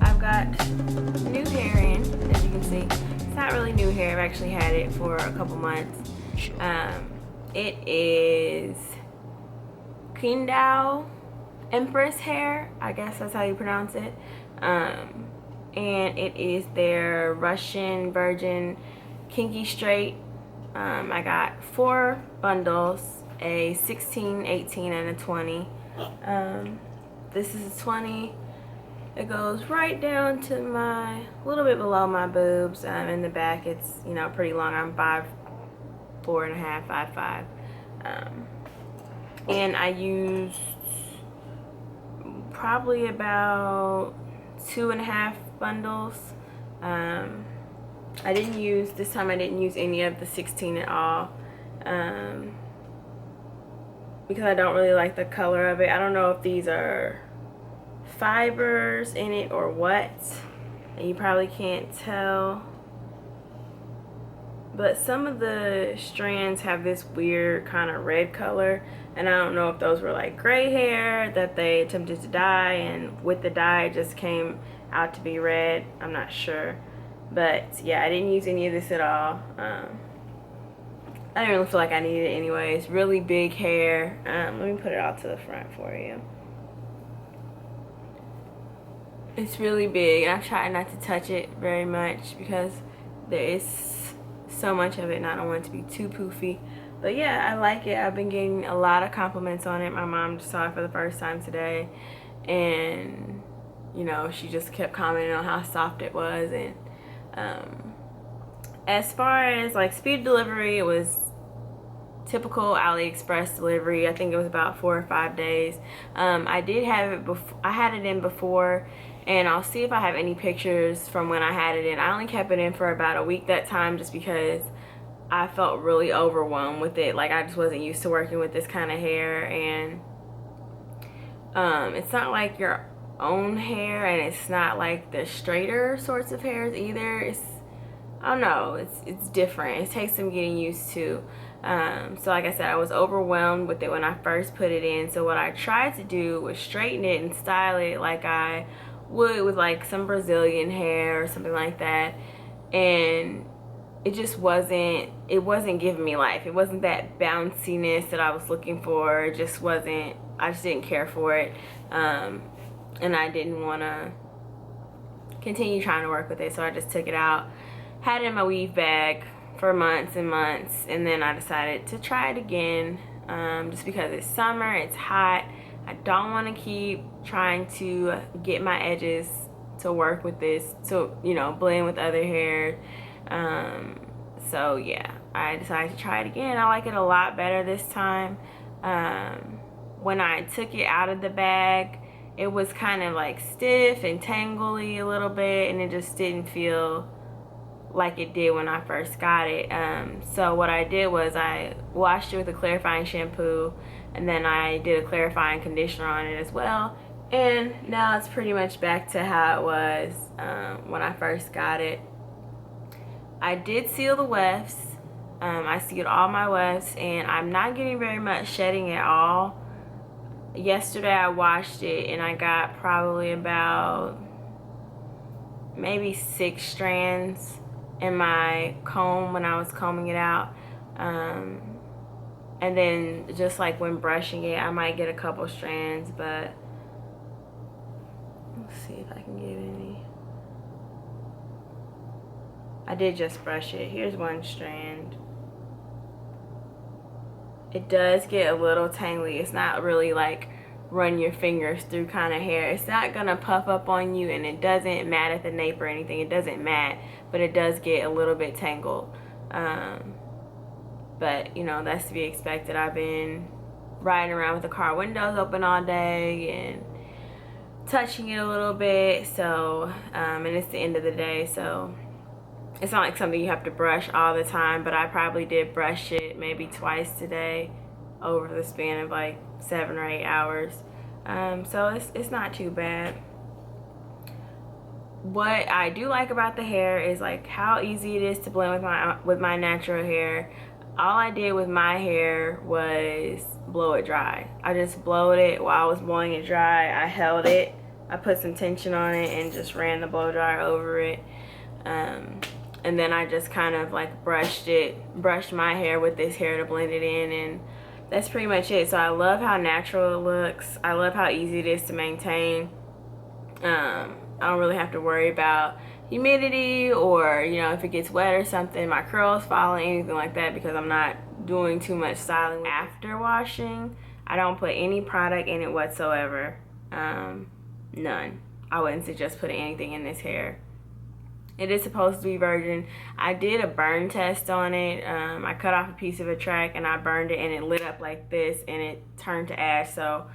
I've got new hair in, as you can see. It's not really new hair. I've actually had it for a couple months. It is Quindao Empress hair. I guess that's how you pronounce it. And it is their Russian Virgin Kinky Straight. I got 4 bundles, a 16, 18, and a 20. This is a 20. It goes right down to a little bit below my boobs. In the back, it's, you know, pretty long. I'm 5'4.5", 5'5". And I used probably about 2.5 bundles. This time I didn't use any of the 16 at all, because I don't really like the color of it. I don't know if these are fibers in it or what, and you probably can't tell, but some of the strands have this weird kind of red color, and I don't know if those were like gray hair that they attempted to dye, and with the dye it just came out to be red. I'm not sure, but yeah, I didn't use any of this at all. I didn't really feel like I needed it anyway. It's really big hair. Let me put it all to the front for you. It's really big, and I've tried not to touch it very much because there is so much of it and I don't want it to be too poofy. But yeah, I like it. I've been getting a lot of compliments on it. My mom just saw it for the first time today, and you know, she just kept commenting on how soft it was. And as far as like speed delivery, it was typical AliExpress delivery. I think it was about 4 or 5 days. I did have it before. I had it in before, and I'll see if I have any pictures from when I had it in. I only kept it in for about a week that time, just because I felt really overwhelmed with it. Like, I just wasn't used to working with this kind of hair, and it's not like your own hair, and it's not like the straighter sorts of hairs either. It's, I don't know, it's different. It takes some getting used to. So like I said, I was overwhelmed with it when I first put it in. So what I tried to do was straighten it and style it like I would with like some Brazilian hair or something like that, and it just wasn't giving me life. It wasn't that bounciness that I was looking for. It just wasn't. I just didn't care for it, and I didn't want to continue trying to work with it, so I just took it out, had it in my weave bag for months and months, and then I decided to try it again, just because it's summer, it's hot. I don't want to keep trying to get my edges to work with this, to, you know, blend with other hair. So yeah, I decided to try it again. I like it a lot better this time. When I took it out of the bag, it was kind of like stiff and tangly a little bit, and it just didn't feel like it did when I first got it. So what I did was I washed it with a clarifying shampoo, and then I did a clarifying conditioner on it as well, and now it's pretty much back to how it was when I first got it. I did seal the wefts. I sealed all my wefts, and I'm not getting very much shedding at all. Yesterday I washed it, and I got probably about maybe 6 strands in my comb when I was combing it out, and then just like when brushing it, I might get a couple strands, but let's see if I can get any. I did just brush it. Here's one strand. It does get a little tangly. It's not really like run your fingers through kind of hair. It's not gonna puff up on you, and it doesn't mat at the nape or anything. It doesn't mat, but it does get a little bit tangled. But you know, that's to be expected. I've been riding around with the car windows open all day and touching it a little bit, so and it's the end of the day, so it's not like something you have to brush all the time, but I probably did brush it maybe twice today over the span of like 7 or 8 hours. So it's not too bad. What I do like about the hair is like how easy it is to blend with my natural hair. All I did with my hair was blow it dry. I just blowed it while I was blowing it dry. I held it I put some tension on it and just ran the blow dryer over it. And then I just kind of like brushed my hair with this hair to blend it in, and that's pretty much it. So I love how natural it looks. I love how easy it is to maintain. I don't really have to worry about humidity or, you know, if it gets wet or something, my curls falling, anything like that, because I'm not doing too much styling. After washing, I don't put any product in it whatsoever. None. I wouldn't suggest putting anything in this hair. It is supposed to be virgin. I did a burn test on it. I cut off a piece of a track and I burned it, and it lit up like this and it turned to ash. So,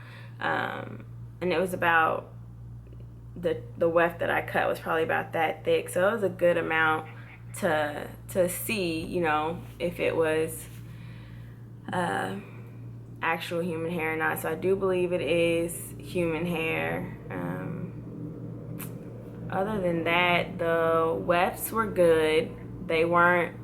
and it was about, the weft that I cut was probably about that thick. So it was a good amount to see, you know, if it was actual human hair or not. So I do believe it is human hair. Other than that, the wefts were good. They weren't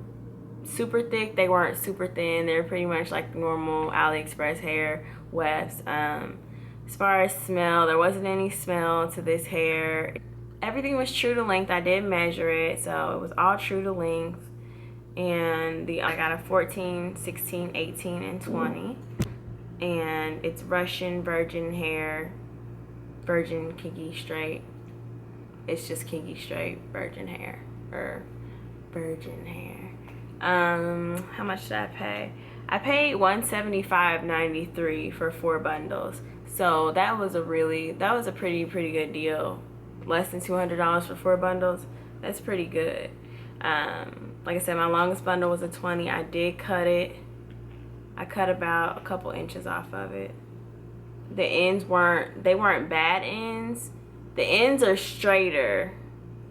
super thick, they weren't super thin. They're pretty much like normal AliExpress hair wefts. As far as smell, there wasn't any smell to this hair. Everything was true to length. I did measure it, so it was all true to length. And I got a 14, 16, 18, and 20. And it's Russian virgin hair, virgin kinky straight. It's just kinky straight virgin hair, or virgin hair. How much did I pay? I paid $175.93 for 4 bundles. So that was a pretty good deal. Less than $200 for 4 bundles. That's pretty good. Like I said, my longest bundle was a 20. I did cut it. I cut about a couple inches off of it. The ends weren't bad ends. The ends are straighter.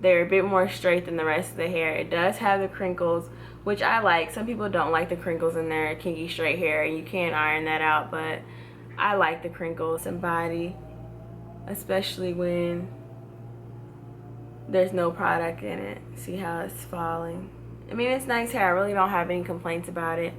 They're a bit more straight than the rest of the hair. It does have the crinkles, which I like. Some people don't like the crinkles in their kinky straight hair, and you can't iron that out, but I like the crinkles and body, especially when there's no product in it. See how it's falling? I mean, it's nice hair. I really don't have any complaints about it.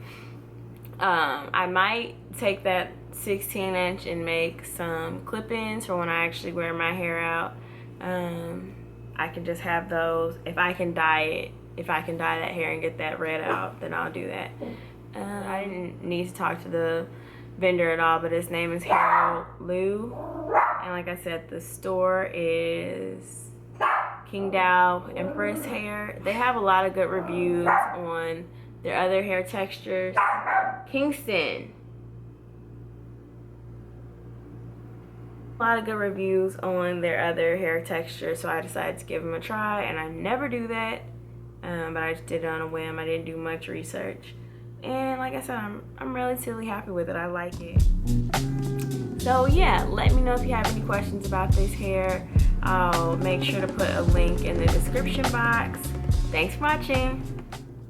I might take that 16-inch and make some clip-ins for when I actually wear my hair out. I can just have those. If I can dye that hair and get that red out, then I'll do that. I didn't need to talk to the vendor at all, but his name is Harold Liu, and like I said, the store is Qingdao Empress hair. They have a lot of good reviews on their other hair textures. Kingston. A lot of good reviews on their other hair textures, so I decided to give them a try, and I never do that, but I just did it on a whim. I didn't do much research, and like I said, I'm relatively happy with it. I like it. So yeah, let me know if you have any questions about this hair. I'll make sure to put a link in the description box. Thanks for watching.